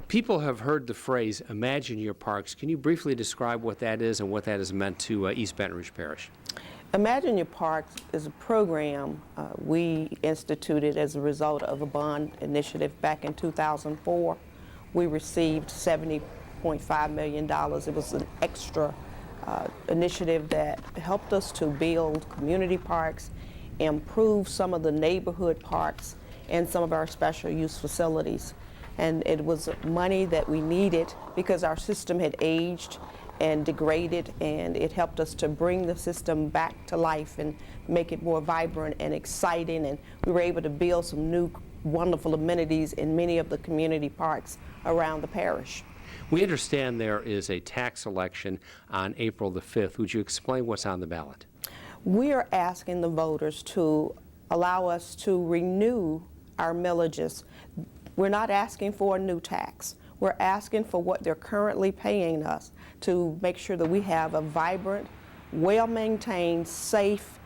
People have heard the phrase, imagine your parks. Can you briefly describe what that is and what that has meant to East Baton Rouge Parish? Imagine Your Parks is a program we instituted as a result of a bond initiative back in 2004. We received $70.5 million. It was an extra initiative that helped us to build community parks, improve some of the neighborhood parks, and some of our special use facilities. And it was money that we needed because our system had aged and degraded, and it helped us to bring the system back to life and make it more vibrant and exciting, and we were able to build some new wonderful amenities in many of the community parks around the parish. We understand there is a tax election on April the 5th. Would you explain what's on the ballot? We are asking the voters to allow us to renew our millages. We're not asking for a new tax. We're asking for what they're currently paying us to make sure that we have a vibrant, well-maintained, safe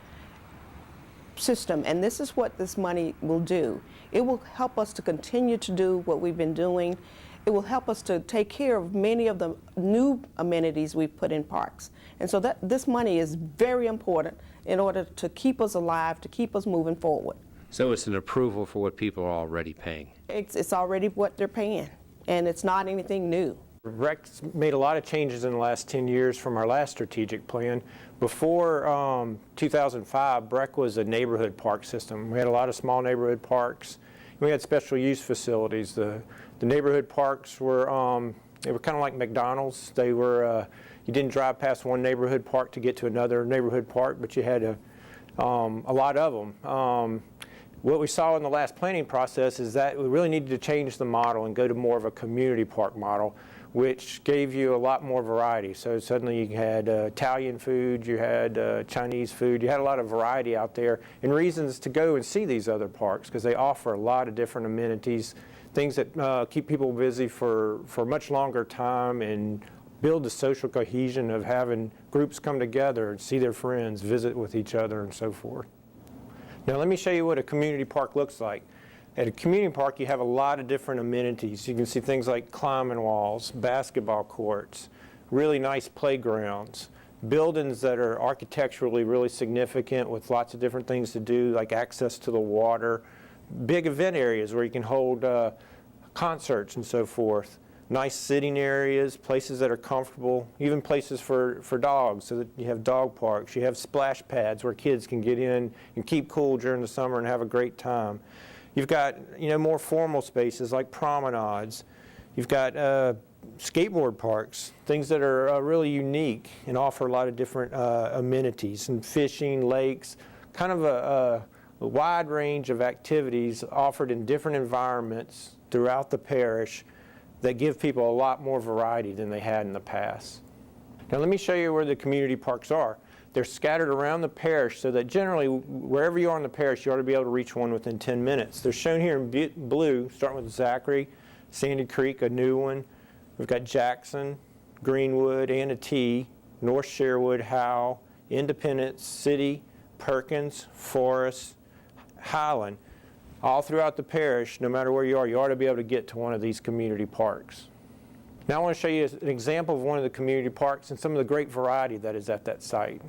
system. And this is what this money will do. It will help us to continue to do what we've been doing. It will help us to take care of many of the new amenities we've put in parks. And so this money is very important in order to keep us alive, to keep us moving forward. So it's an approval for what people are already paying. It's already what they're paying, and it's not anything new. BREC's made a lot of changes in the last 10 years from our last strategic plan. Before 2005, BREC was a neighborhood park system. We had a lot of small neighborhood parks. We had special use facilities. The neighborhood parks were they were kind of like McDonald's. They were you didn't drive past one neighborhood park to get to another neighborhood park, but you had a lot of them. What we saw in the last planning process is that we really needed to change the model and go to more of a community park model, which gave you a lot more variety. So suddenly you had Italian food, you had Chinese food, you had a lot of variety out there, and reasons to go and see these other parks because they offer a lot of different amenities, things that keep people busy for much longer time and build the social cohesion of having groups come together and see their friends, visit with each other, and so forth. Now let me show you what a community park looks like. At a community park you have a lot of different amenities. You can see things like climbing walls, basketball courts, really nice playgrounds, buildings that are architecturally really significant with lots of different things to do, like access to the water, big event areas where you can hold concerts and so forth, nice sitting areas, places that are comfortable, even places for dogs, so that you have dog parks. You have splash pads where kids can get in and keep cool during the summer and have a great time. You've got more formal spaces like promenades. You've got skateboard parks, things that are really unique and offer a lot of different amenities, and fishing, lakes, kind of a wide range of activities offered in different environments throughout the parish that give people a lot more variety than they had in the past. Now let me show you where the community parks are. They're scattered around the parish so that generally wherever you are in the parish you ought to be able to reach one within 10 minutes. They're shown here in blue, starting with Zachary, Sandy Creek, a new one. We've got Jackson, Greenwood, Antee, North Sherwood, Howell, Independence, City, Perkins, Forest, Highland. All throughout the parish, no matter where you ought to be able to get to one of these community parks. Now I want to show you an example of one of the community parks and some of the great variety that is at that site.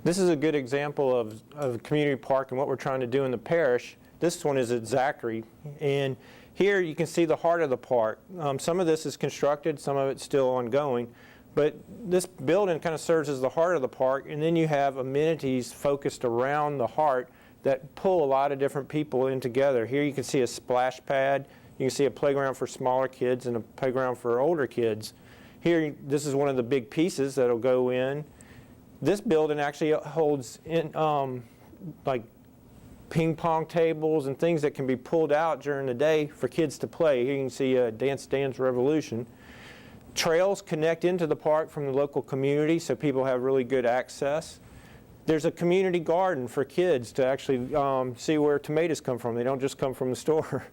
This is a good example of a community park and what we're trying to do in the parish. This one is at Zachary, and here you can see the heart of the park. Some of this is constructed, some of it's still ongoing, but this building kind of serves as the heart of the park, and then you have amenities focused around the heart that pull a lot of different people in together. Here you can see a splash pad, you can see a playground for smaller kids and a playground for older kids. Here, this is one of the big pieces that'll go in. This building actually holds in, like ping pong tables and things that can be pulled out during the day for kids to play. Here you can see Dance Dance Revolution. Trails connect into the park from the local community so people have really good access. There's a community garden for kids to actually see where tomatoes come from. They don't just come from the store.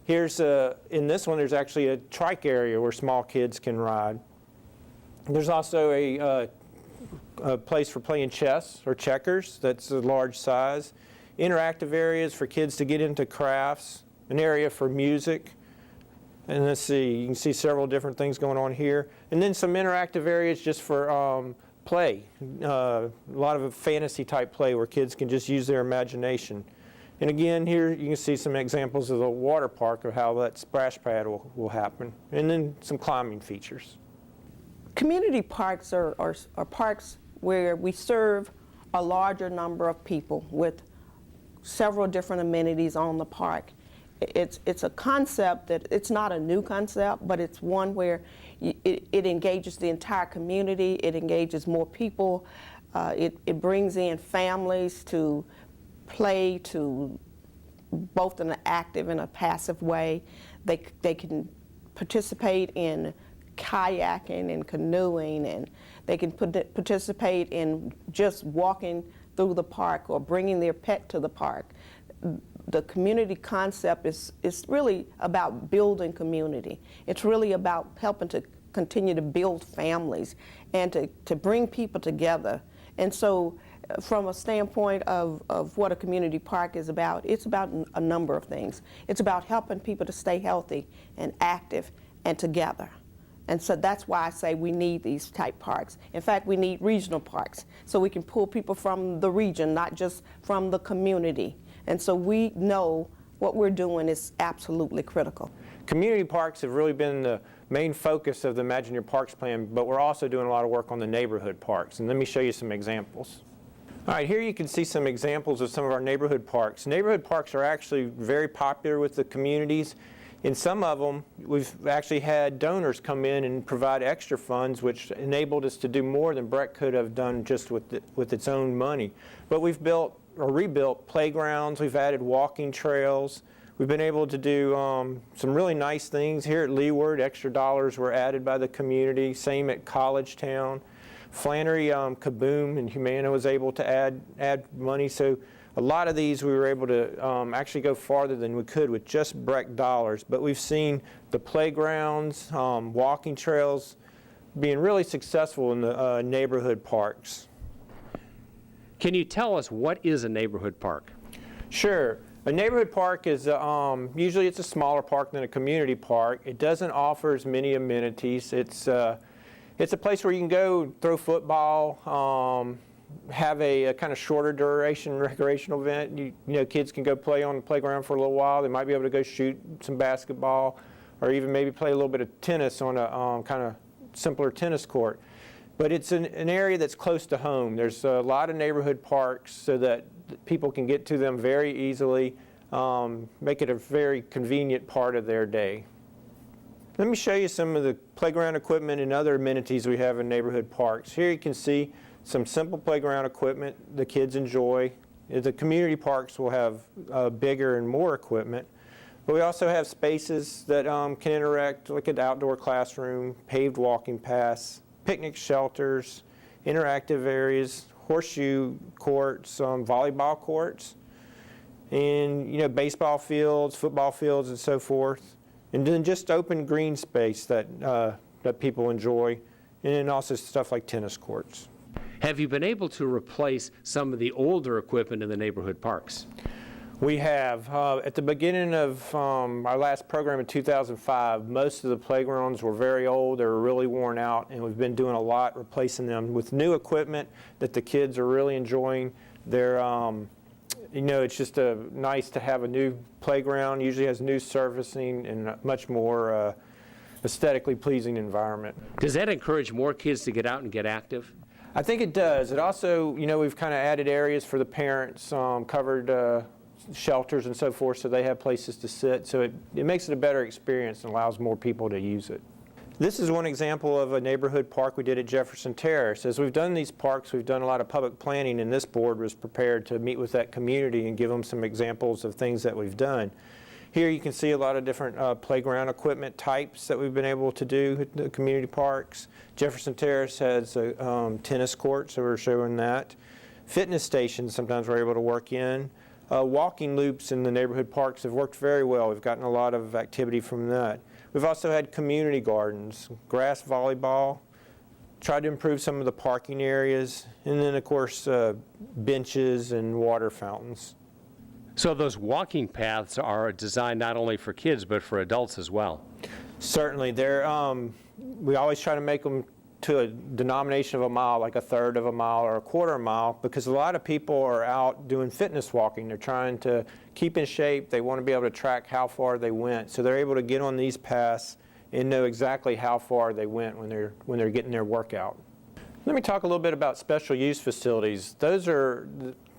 In this one, there's actually a trike area where small kids can ride. There's also a place for playing chess or checkers that's a large size. Interactive areas for kids to get into crafts. An area for music. And let's see, you can see several different things going on here. And then some interactive areas just for play. A lot of fantasy type play where kids can just use their imagination. And again, here you can see some examples of the water park of how that splash pad will happen. And then some climbing features. Community parks are parks where we serve a larger number of people with several different amenities on the park. It's a concept that, it's not a new concept, but it's one where it engages the entire community, it engages more people, it brings in families to play, to both in an active and a passive way. They can participate in kayaking and canoeing, and they can participate in just walking through the park or bringing their pet to the park. The community concept is really about building community. It's really about helping to continue to build families and to bring people together. And so from a standpoint of what a community park is about, it's about a number of things. It's about helping people to stay healthy and active and together. And so that's why I say we need these type parks. In fact, we need regional parks so we can pull people from the region, not just from the community. And so we know what we're doing is absolutely critical. Community parks have really been the main focus of the Imagine Your Parks plan, but we're also doing a lot of work on the neighborhood parks. And let me show you some examples. All right, here you can see some examples of some of our neighborhood parks. Neighborhood parks are actually very popular with the communities. In some of them, we've actually had donors come in and provide extra funds, which enabled us to do more than BREC could have done just with its own money. But we've built or rebuilt playgrounds, we've added walking trails, we've been able to do some really nice things. Here at Leeward, extra dollars were added by the community, same at College Town. Flannery, Kaboom, and Humana was able to add money. So a lot of these we were able to actually go farther than we could with just BREC dollars. But we've seen the playgrounds, walking trails being really successful in the neighborhood parks. Can you tell us what is a neighborhood park? Sure. A neighborhood park is usually it's a smaller park than a community park. It doesn't offer as many amenities. It's a place where you can go throw football, have a kind of shorter duration recreational event. You know, kids can go play on the playground for a little while. They might be able to go shoot some basketball, or even maybe play a little bit of tennis on a kind of simpler tennis court. But it's an area that's close to home. There's a lot of neighborhood parks so that people can get to them very easily, make it a very convenient part of their day. Let me show you some of the playground equipment and other amenities we have in neighborhood parks. Here you can see some simple playground equipment the kids enjoy. The community parks will have bigger and more equipment. But we also have spaces that can interact, like an outdoor classroom, paved walking paths, picnic shelters, interactive areas, horseshoe courts, volleyball courts, and baseball fields, football fields, and so forth. And then just open green space that people enjoy, and then also stuff like tennis courts. Have you been able to replace some of the older equipment in the neighborhood parks? We have. At the beginning of our last program in 2005, most of the playgrounds were very old. They were really worn out, and we've been doing a lot replacing them with new equipment that the kids are really enjoying. They're, it's just nice to have a new playground. Usually has new surfacing and a much more aesthetically pleasing environment. Does that encourage more kids to get out and get active? I think it does. It also, we've kind of added areas for the parents, covered shelters and so forth, so they have places to sit. So it makes it a better experience and allows more people to use it. This is one example of a neighborhood park we did at Jefferson Terrace. As we've done these parks, we've done a lot of public planning, and this board was prepared to meet with that community and give them some examples of things that we've done. Here you can see a lot of different playground equipment types that we've been able to do at the community parks. Jefferson Terrace has a tennis court, so we're showing that. Fitness stations sometimes we're able to work in. Walking loops in the neighborhood parks have worked very well. We've gotten a lot of activity from that. We've also had community gardens, grass volleyball, tried to improve some of the parking areas, and then of course benches and water fountains. So those walking paths are designed not only for kids, but for adults as well. Certainly. We always try to make them to a denomination of a mile, like a third of a mile or a quarter mile, because a lot of people are out doing fitness walking. They're trying to keep in shape. They want to be able to track how far they went. So they're able to get on these paths and know exactly how far they went when they're getting their workout. Let me talk a little bit about special use facilities. Those are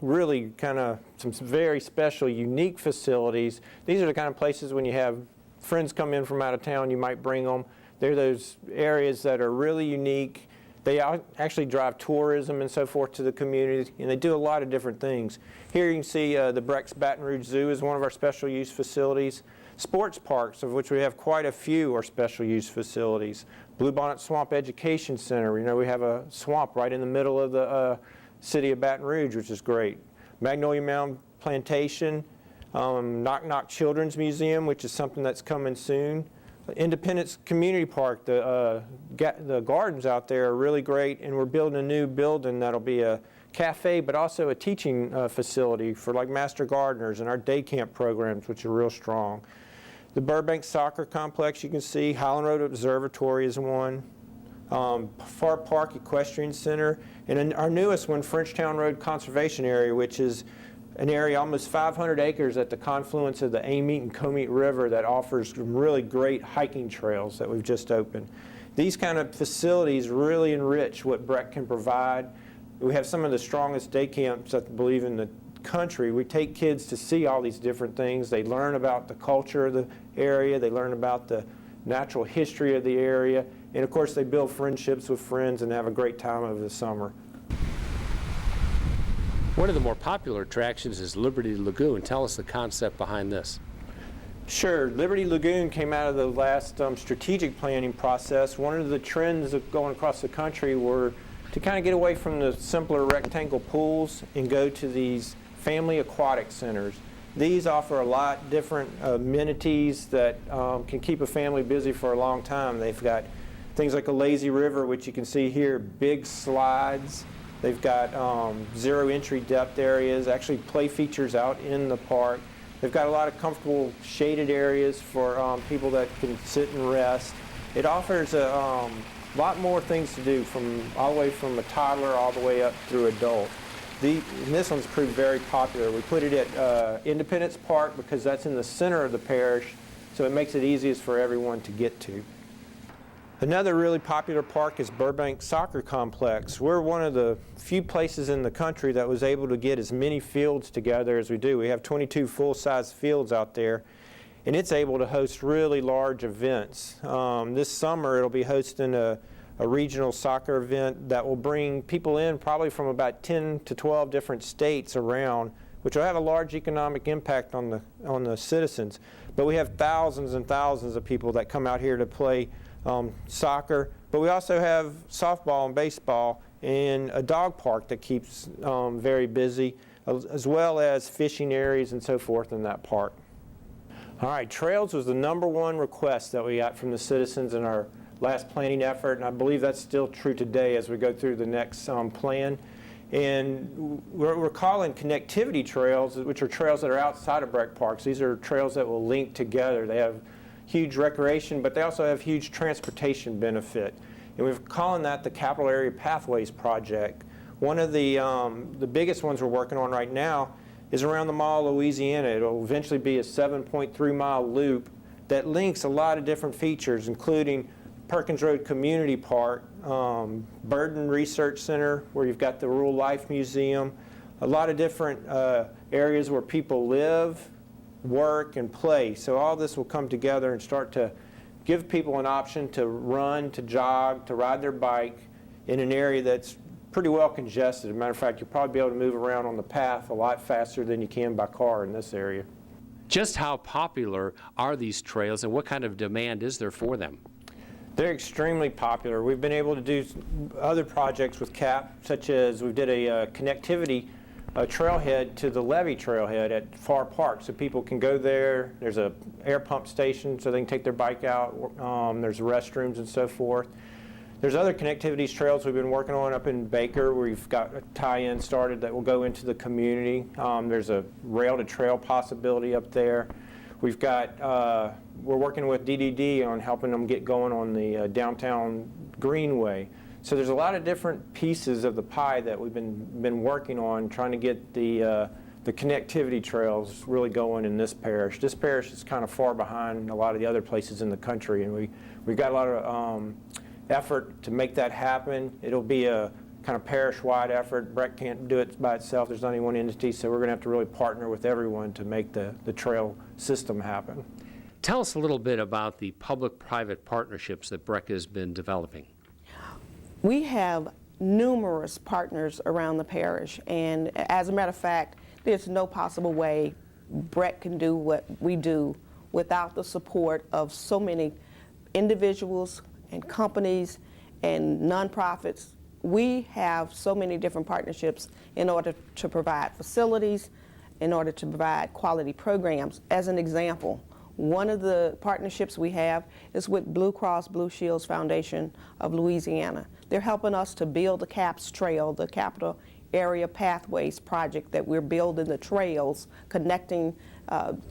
really kind of some very special, unique facilities. These are the kind of places when you have friends come in from out of town, you might bring them. They're those areas that are really unique. They actually drive tourism and so forth to the community, and they do a lot of different things. Here you can see the BREC's Baton Rouge Zoo is one of our special use facilities. Sports parks, of which we have quite a few, are special use facilities. Bluebonnet Swamp Education Center, you know, we have a swamp right in the middle of the city of Baton Rouge, which is great. Magnolia Mound Plantation, Knock Knock Children's Museum, which is something that's coming soon. Independence Community Park, the gardens out there are really great, and we're building a new building that'll be a cafe, but also a teaching facility for like master gardeners and our day camp programs, which are real strong. The Burbank Soccer Complex, you can see. Highland Road Observatory is one. Far Park Equestrian Center, and our newest one, Frenchtown Road Conservation Area, which is an area almost 500 acres at the confluence of the Amite and Comite River that offers really great hiking trails that we've just opened. These kind of facilities really enrich what BREC can provide. We have some of the strongest day camps, I believe, in the country. We take kids to see all these different things. They learn about the culture of the area. They learn about the natural history of the area. And of course, they build friendships with friends and have a great time over the summer. One of the more popular attractions is Liberty Lagoon. Tell us the concept behind this. Sure. Liberty Lagoon came out of the last strategic planning process. One of the trends of going across the country were to kind of get away from the simpler rectangle pools and go to these family aquatic centers. These offer a lot different amenities that can keep a family busy for a long time. They've got things like a lazy river, which you can see here, big slides. They've got zero entry depth areas, actually play features out in the park. They've got a lot of comfortable shaded areas for people that can sit and rest. It offers a lot more things to do, all the way from a toddler all the way up through adult. And this one's proved very popular. We put it at Independence Park because that's in the center of the parish, so it makes it easiest for everyone to get to. Another really popular park is Burbank Soccer Complex. We're one of the few places in the country that was able to get as many fields together as we do. We have 22 full-size fields out there, and it's able to host really large events. This summer it'll be hosting a regional soccer event that will bring people in probably from about 10 to 12 different states around, which will have a large economic impact on the citizens. But we have thousands and thousands of people that come out here to play soccer, but we also have softball and baseball and a dog park that keeps very busy, as well as fishing areas and so forth in that park. All right, trails was the #1 request that we got from the citizens in our last planning effort, and I believe that's still true today as we go through the next plan. And we're calling connectivity trails, which are trails that are outside of BREC parks. These are trails that will link together. They have huge recreation, but they also have huge transportation benefit. And we're calling that the Capital Area Pathways Project. One of the biggest ones we're working on right now is around the Mall of Louisiana. It'll eventually be a 7.3-mile loop that links a lot of different features, including Perkins Road Community Park, Burden Research Center, where you've got the Rural Life Museum, a lot of different areas where people live, work, and play. So all this will come together and start to give people an option to run, to jog, to ride their bike in an area that's pretty well congested. As a matter of fact, you'll probably be able to move around on the path a lot faster than you can by car in this area. Just how popular are these trails, and what kind of demand is there for them? They're extremely popular. We've been able to do other projects with CAP, such as we did a connectivity trailhead to the Levee trailhead at Far Park, so people can go there. There's a air pump station so they can take their bike out. There's restrooms and so forth. There's other connectivity trails we've been working on up in Baker. We've got a tie-in started that will go into the community. There's a rail-to-trail possibility up there. We've got, we're working with DDD on helping them get going on the downtown Greenway. So there's a lot of different pieces of the pie that we've been working on, trying to get the connectivity trails really going in this parish. This parish is kind of far behind a lot of the other places in the country, and we've got a lot of effort to make that happen. It'll be a kind of parish-wide effort. BREC can't do it by itself. There's not any one entity, so we're going to have to really partner with everyone to make the trail system happen. Tell us a little bit about the public-private partnerships that BREC has been developing. We have numerous partners around the parish, and as a matter of fact, there's no possible way BREC can do what we do without the support of so many individuals and companies and nonprofits. We have so many different partnerships in order to provide facilities, in order to provide quality programs. As an example, one of the partnerships we have is with Blue Cross Blue Shields Foundation of Louisiana. They're helping us to build the CAPS Trail, the Capital Area Pathways project that we're building the trails connecting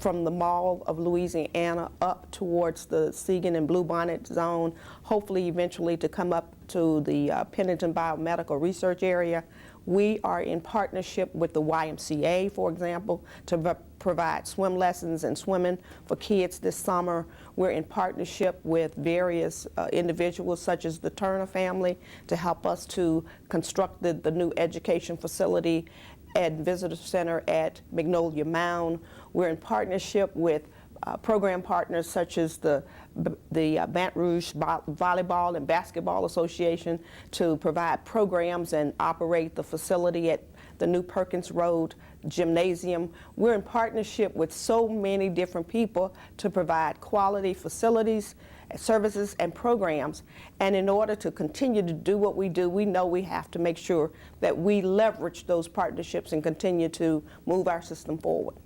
from the Mall of Louisiana up towards the Seagan and Bluebonnet zone, hopefully eventually to come up to the Pennington Biomedical Research Area. We are in partnership with the YMCA, for example, to provide swim lessons and swimming for kids this summer. We're in partnership with various individuals such as the Turner family to help us to construct the new education facility and visitor center at Magnolia Mound. We're in partnership with program partners such as the Baton Rouge Volleyball and Basketball Association to provide programs and operate the facility at the New Perkins Road Gymnasium. We're in partnership with so many different people to provide quality facilities, services, and programs. And in order to continue to do what we do, we know we have to make sure that we leverage those partnerships and continue to move our system forward.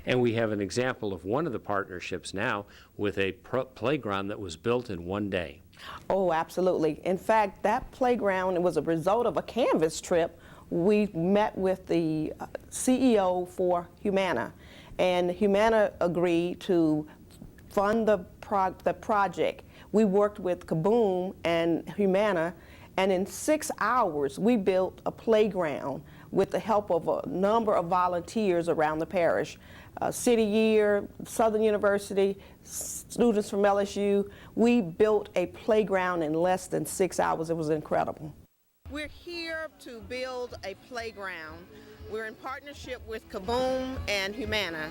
And we have an example of one of the partnerships now with a playground that was built in one day. Oh, absolutely. In fact, that playground was a result of a Canvas trip. We met with the CEO for Humana, and Humana agreed to fund the project. We worked with Kaboom and Humana, and in 6 hours we built a playground with the help of a number of volunteers around the parish. City Year, Southern University, students from LSU. We built a playground in less than 6 hours. It was incredible. We're here to build a playground. We're in partnership with Kaboom and Humana,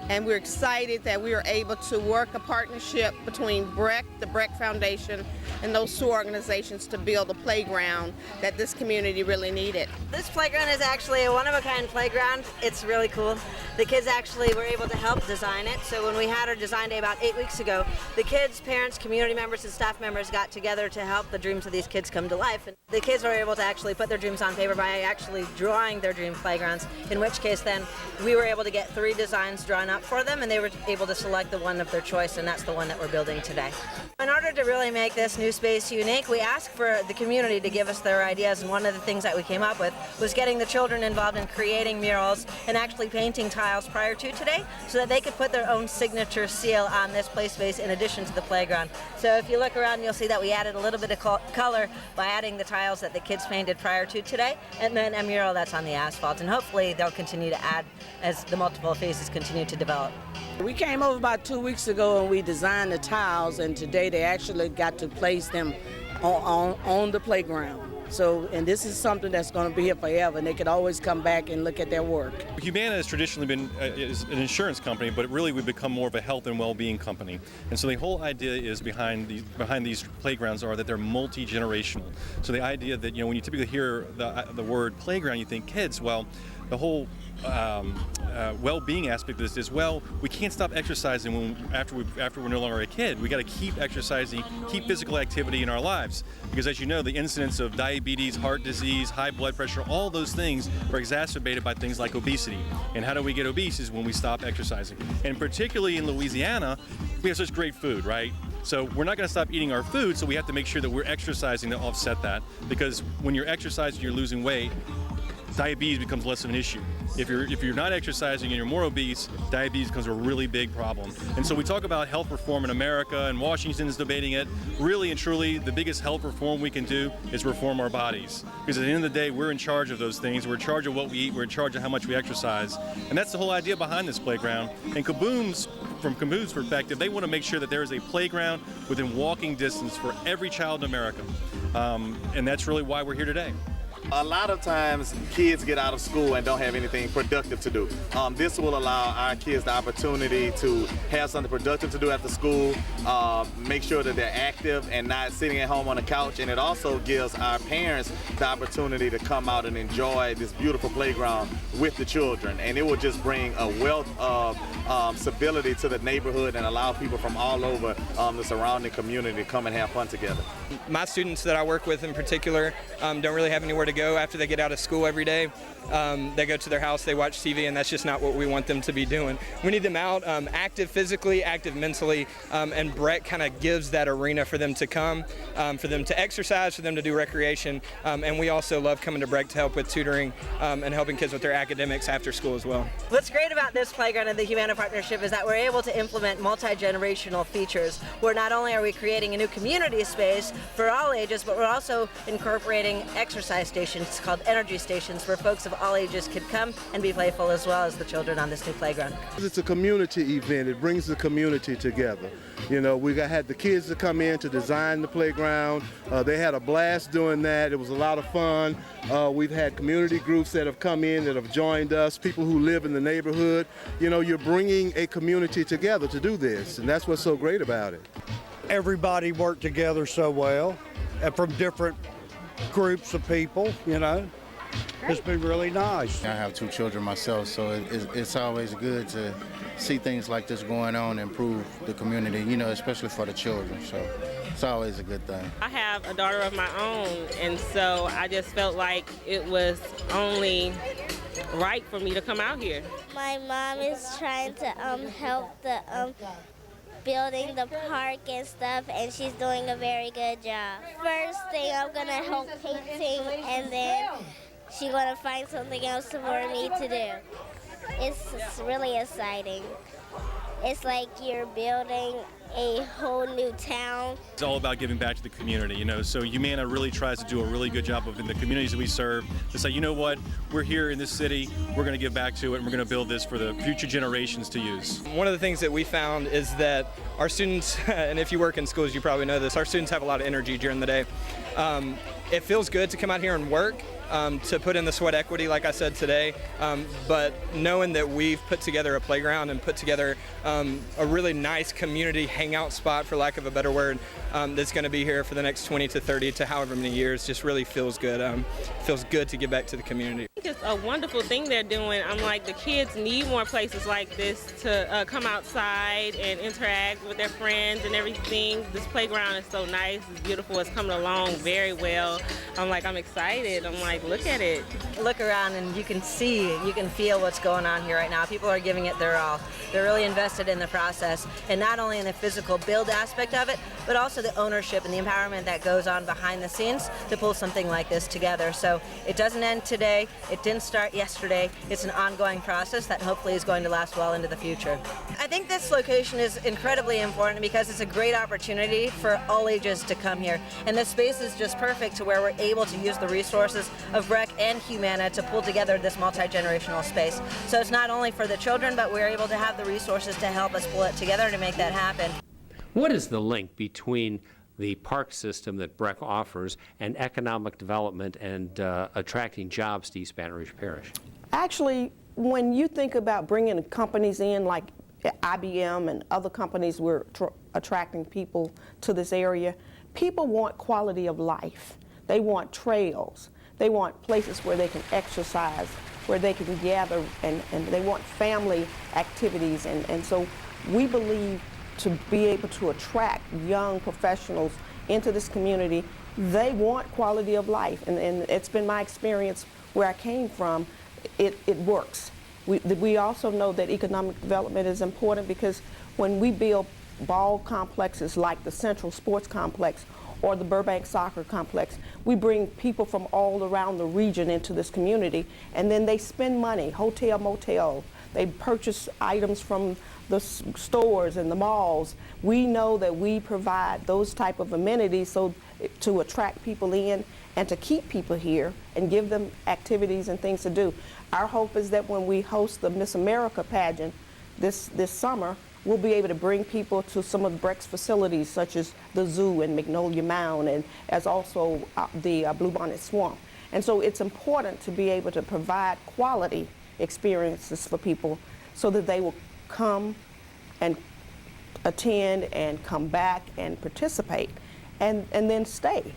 and we're excited that we are able to work a partnership between BREC, the BREC Foundation, and those two organizations to build a playground that this community really needed. This playground is actually a one-of-a-kind playground. It's really cool. The kids actually were able to help design it. So when we had our design day about 8 weeks ago, the kids, parents, community members, and staff members got together to help the dreams of these kids come to life. And the kids were able to actually put their dreams on paper by actually drawing their dream playgrounds, in which case then we were able to get 3 designs drawn up for them, and they were able to select the one of their choice, and that's the one that we're building today. In order to really make this new space unique, we asked for the community to give us their ideas, and one of the things that we came up with was getting the children involved in creating murals and actually painting tiles prior to today so that they could put their own signature seal on this play space in addition to the playground. So if you look around, you'll see that we added a little bit of color by adding the tiles that the kids painted prior to today, and then a mural that's on the asphalt, and hopefully they'll continue to add as the multiple phases continue to develop. We came over about 2 weeks ago and we designed the tiles, and today they actually got to place them on the playground. So, and this is something that's going to be here forever, and they could always come back and look at their work. Humana has traditionally been is an insurance company, but really we've become more of a health and well-being company. And so the whole idea is behind these playgrounds are that they're multi-generational. So the idea that, you know, when you typically hear the word playground, you think kids. Well, the whole well-being aspect of this is, well, we can't stop exercising after we're no longer a kid. We got to keep exercising, keep physical activity in our lives, because as you know, the incidence of diabetes, heart disease, high blood pressure, all those things are exacerbated by things like obesity. And how do we get obese is when we stop exercising. And particularly in Louisiana, we have such great food, right? So we're not going to stop eating our food, so we have to make sure that we're exercising to offset that, because when you're exercising, you're losing weight, diabetes becomes less of an issue. If you're not exercising and you're more obese, diabetes becomes a really big problem. And so we talk about health reform in America, and Washington is debating it. Really and truly, the biggest health reform we can do is reform our bodies. Because at the end of the day, we're in charge of those things. We're in charge of what we eat. We're in charge of how much we exercise. And that's the whole idea behind this playground. And from Kaboom's perspective, they want to make sure that there is a playground within walking distance for every child in America. And that's really why we're here today. A lot of times kids get out of school and don't have anything productive to do. This will allow our kids the opportunity to have something productive to do after school, make sure that they're active and not sitting at home on the couch, and it also gives our parents the opportunity to come out and enjoy this beautiful playground with the children, and it will just bring a wealth of stability to the neighborhood and allow people from all over the surrounding community to come and have fun together. My students that I work with in particular don't really have anywhere to go after they get out of school every day. They go to their house, they watch TV, and that's just not what we want them to be doing. We need them out, active physically, active mentally, and BREC kind of gives that arena for them to come, for them to exercise, for them to do recreation, and we also love coming to BREC to help with tutoring and helping kids with their academics after school as well. What's great about this playground and the Humana partnership is that we're able to implement multi-generational features, where not only are we creating a new community space for all ages, but we're also incorporating exercise stations called energy stations where folks of all ages can come and be playful as well as the children on this new playground. It's a community event. It brings the community together. You know, we had the kids to come in to design the playground. They had a blast doing that. It was a lot of fun. We've had community groups that have come in that have joined us, people who live in the neighborhood. You know, you're bringing a community together to do this, and that's what's so great about it. Everybody worked together so well, and from different groups of people, you know. It's been really nice. I have 2 children myself, so it's always good to see things like this going on and improve the community, you know, especially for the children. So it's always a good thing. I have a daughter of my own, and so I just felt like it was only right for me to come out here. My mom is trying to help the building the park and stuff, and she's doing a very good job. First thing, I'm gonna help painting, and then she's gonna find something else for me to do. It's really exciting. It's like you're building a whole new town. It's all about giving back to the community, you know, so Humana really tries to do a really good job of in the communities that we serve to say, you know what, we're here in this city, we're going to give back to it, and we're going to build this for the future generations to use. One of the things that we found is that our students, and if you work in schools, you probably know this, our students have a lot of energy during the day. It feels good to come out here and work, to put in the sweat equity, like I said today, but knowing that we've put together a playground and put together a really nice community hangout spot, for lack of a better word, that's going to be here for the next 20 to 30 to however many years, just really feels good. Feels good to give back to the community. I think it's a wonderful thing they're doing. I'm like, the kids need more places like this to come outside and interact with their friends and everything. This playground is so nice, it's beautiful, it's coming along very well. I'm excited. I'm like, look at it. Look around and you can see, you can feel what's going on here right now. People are giving it their all. They're really invested in the process, and not only in the physical build aspect of it, but also the ownership and the empowerment that goes on behind the scenes to pull something like this together. So it doesn't end today. It didn't start yesterday. It's an ongoing process that hopefully is going to last well into the future. I think this location is incredibly important because it's a great opportunity for all ages to come here. And this space is just perfect to where we're able to use the resources of BREC and Humana to pull together this multi-generational space. So it's not only for the children, but we're able to have the resources to help us pull it together to make that happen. What is the link between the park system that BREC offers and economic development and attracting jobs to East Baton Rouge Parish? Actually, when you think about bringing companies in like IBM and other companies, we're attracting people to this area. People want quality of life. They want trails. They want places where they can exercise, where they can gather, and they want family activities. And so we believe to be able to attract young professionals into this community, they want quality of life. And it's been my experience where I came from, it works. We also know that economic development is important because when we build ball complexes like the Central Sports Complex or the Burbank Soccer Complex, we bring people from all around the region into this community, and then they spend money, hotel, motel. They purchase items from the stores and the malls. We know that we provide those type of amenities so to attract people in and to keep people here and give them activities and things to do. Our hope is that when we host the Miss America pageant this summer, we'll be able to bring people to some of BREC's facilities, such as the zoo and Magnolia Mound, and as also the Bluebonnet Swamp. And so it's important to be able to provide quality experiences for people so that they will come and attend and come back and participate and then stay.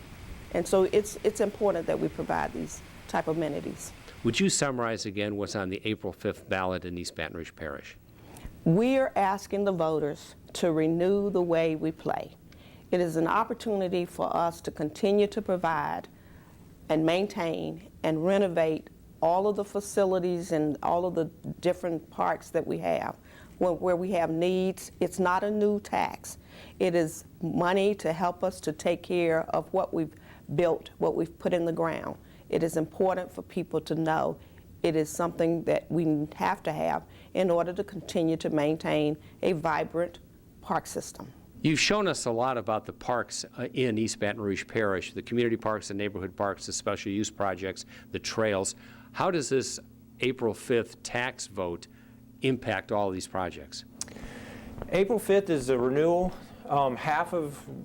And so it's important that we provide these type of amenities. Would you summarize again what's on the April 5th ballot in East Baton Rouge Parish? We're asking the voters to renew the way we play. It is an opportunity for us to continue to provide and maintain and renovate all of the facilities and all of the different parks that we have. Where we have needs, it's not a new tax. It is money to help us to take care of what we've built, what we've put in the ground. It is important for people to know it is something that we have to have in order to continue to maintain a vibrant park system. You've shown us a lot about the parks in East Baton Rouge Parish, the community parks, the neighborhood parks, the special use projects, the trails. How does this April 5th tax vote impact all of these projects? April 5th is a renewal.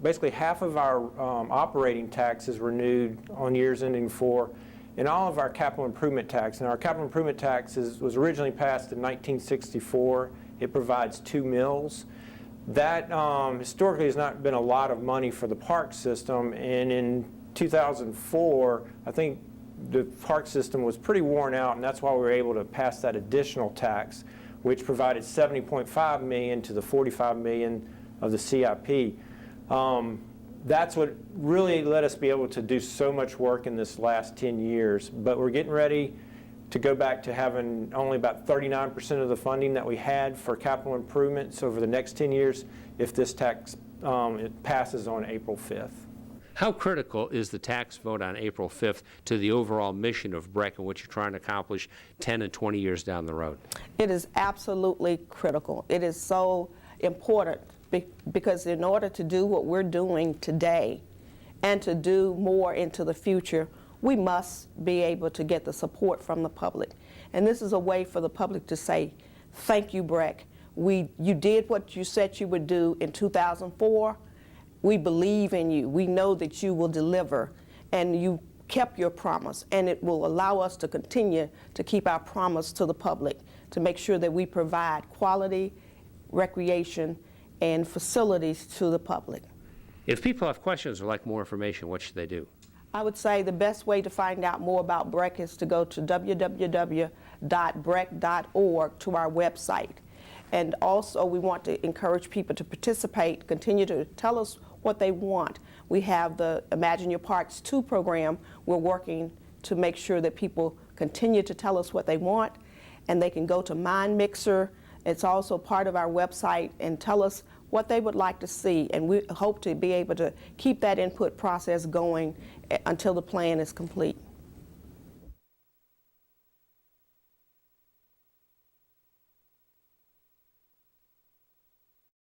Basically half of our operating tax is renewed on years ending 4, and all of our capital improvement tax. And our capital improvement tax was originally passed in 1964. It provides 2 mills. That historically has not been a lot of money for the park system, and in 2004, I think the park system was pretty worn out, and that's why we were able to pass that additional tax, which provided $70.5 million to the $45 million of the CIP. That's what really let us be able to do so much work in this last 10 years. But we're getting ready to go back to having only about 39% of the funding that we had for capital improvements over the next 10 years if this tax it passes on April 5th. How critical is the tax vote on April 5th to the overall mission of BREC and what you're trying to accomplish 10 and 20 years down the road? It is absolutely critical. It is so important because in order to do what we're doing today and to do more into the future, we must be able to get the support from the public. And this is a way for the public to say, thank you, BREC. You did what you said you would do in 2004. We believe in you. We know that you will deliver, and you kept your promise, and it will allow us to continue to keep our promise to the public to make sure that we provide quality recreation and facilities to the public. If people have questions or like more information, what should they do? I would say the best way to find out more about BREC is to go to www.brec.org to our website. And also we want to encourage people to participate, continue to tell us what they want. We have the Imagine Your Parks 2 program. We're working to make sure that people continue to tell us what they want, and they can go to Mind Mixer. It's also part of our website, and tell us what they would like to see, and we hope to be able to keep that input process going until the plan is complete.